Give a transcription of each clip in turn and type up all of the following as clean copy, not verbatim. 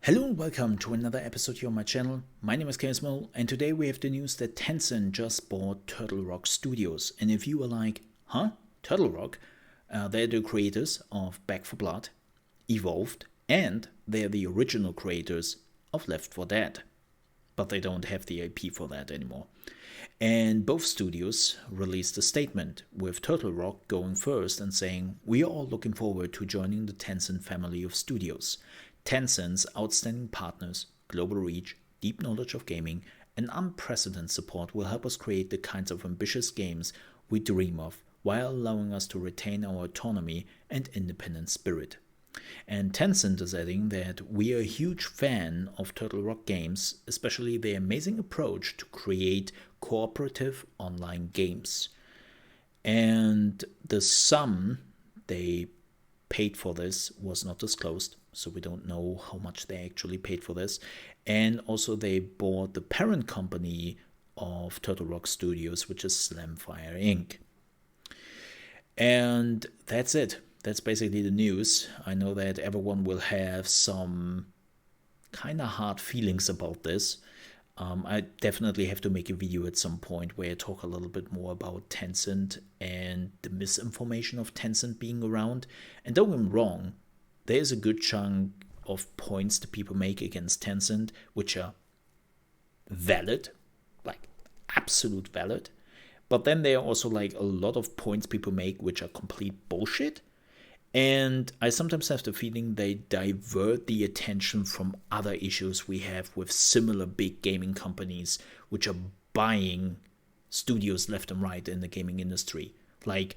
Hello and welcome to another episode here on my channel. My name is Mo, and today we have the news that Tencent just bought Turtelrock Studios. And if you are like, huh? Turtelrock? They're the creators of Back4Blood, Evolved, and they're the original creators of Left4Dead. But they don't have the IP for that anymore. And both studios released a statement, with Turtelrock going first and saying, "We are all looking forward to joining the Tencent family of studios. Tencent's outstanding partners, global reach, deep knowledge of gaming, and unprecedented support will help us create the kinds of ambitious games we dream of, while allowing us to retain our autonomy and independent spirit." And Tencent is adding that we are a huge fan of Turtelrock games, especially their amazing approach to create cooperative online games. And the sum they paid for this was not disclosed, so we don't know how much they actually paid for this. And also they bought the parent company of Turtelrock Studios, which is Slamfire Inc. And that's it. That's basically the news. I know that everyone will have some kind of hard feelings about this. I definitely have to make a video at some point where I talk a little bit more about Tencent and the misinformation of Tencent being around. And don't get me wrong, there's a good chunk of points that people make against Tencent, which are valid, like absolute valid. But then there are also like a lot of points people make which are complete bullshit. And I sometimes have the feeling they divert the attention from other issues we have with similar big gaming companies which are buying studios left and right in the gaming industry. Like,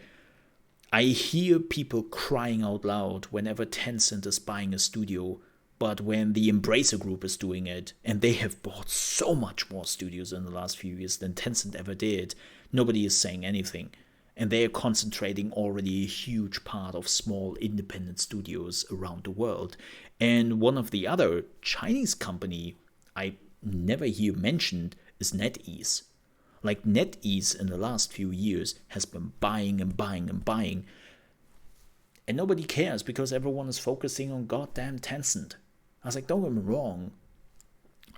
I hear people crying out loud whenever Tencent is buying a studio, but when the Embracer Group is doing it, and they have bought so much more studios in the last few years than Tencent ever did, nobody is saying anything. And they are concentrating already a huge part of small independent studios around the world. And one of the other Chinese company I never hear mentioned is NetEase. Like, NetEase in the last few years has been buying and buying and buying. And nobody cares because everyone is focusing on goddamn Tencent. I was like, don't get me wrong.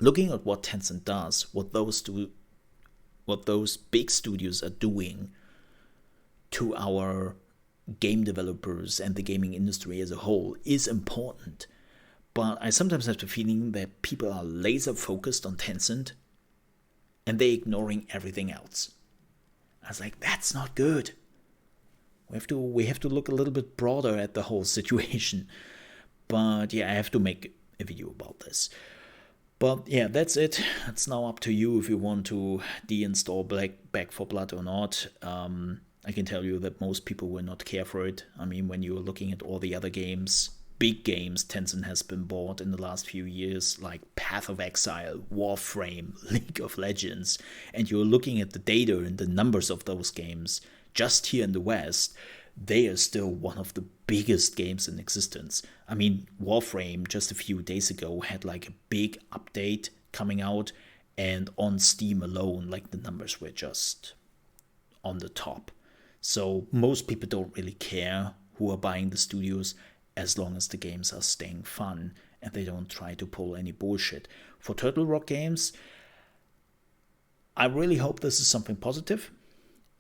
Looking at what Tencent does, what those big studios are doing to our game developers and the gaming industry as a whole is important. But I sometimes have the feeling that people are laser focused on Tencent and they're ignoring everything else. I was like, that's not good. We have to look a little bit broader at the whole situation. But yeah, I have to make a video about this. But yeah, that's it. It's now up to you if you want to deinstall Back4Blood or not. I can tell you that most people will not care for it. I mean, when you're looking at all the other games, big games Tencent has been bought in the last few years, like Path of Exile, Warframe, League of Legends, and you're looking at the data and the numbers of those games, just here in the West, they are still one of the biggest games in existence. I mean, Warframe just a few days ago had like a big update coming out, and on Steam alone, like the numbers were just on the top. So most people don't really care who are buying the studios as long as the games are staying fun and they don't try to pull any bullshit. For Turtelrock games, I really hope this is something positive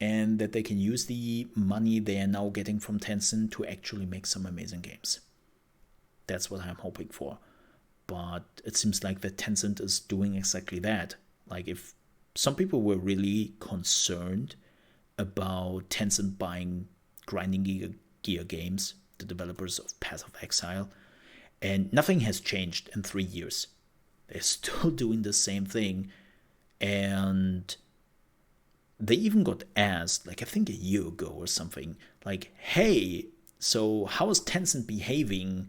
and that they can use the money they are now getting from Tencent to actually make some amazing games. That's what I'm hoping for. But it seems like that Tencent is doing exactly that. Like, if some people were really concerned about Tencent buying Grinding Gear Games, the developers of Path of Exile, and nothing has changed in 3 years. They're still doing the same thing, and they even got asked, like I think a year ago or something, like, hey, so how is Tencent behaving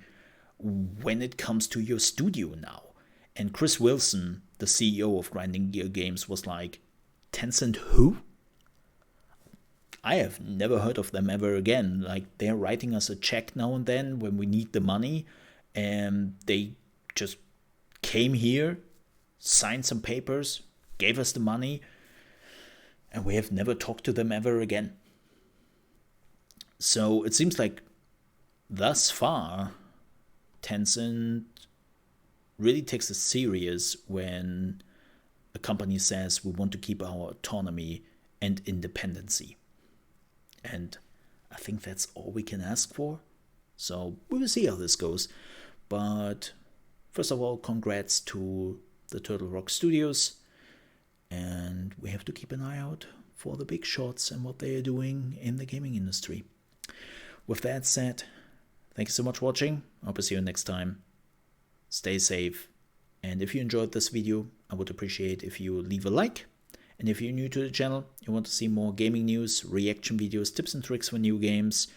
when it comes to your studio now? And Chris Wilson, the CEO of Grinding Gear Games, was like, Tencent who? I have never heard of them ever again. Like, they're writing us a check now and then when we need the money, and they just came here, signed some papers, gave us the money, and we have never talked to them ever again. So it seems like thus far, Tencent really takes it serious when a company says we want to keep our autonomy and independency. And I think that's all we can ask for. So we will see how this goes. But first of all, congrats to the Turtelrock Studios. And we have to keep an eye out for the big shots and what they are doing in the gaming industry. With that said, thank you so much for watching. I hope to see you next time. Stay safe. And if you enjoyed this video, I would appreciate if you leave a like. And if you're new to the channel, you want to see more gaming news, reaction videos, tips and tricks for new games,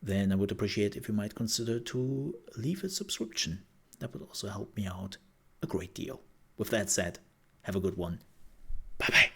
then I would appreciate if you might consider to leave a subscription. That would also help me out a great deal. With that said, have a good one. Bye-bye.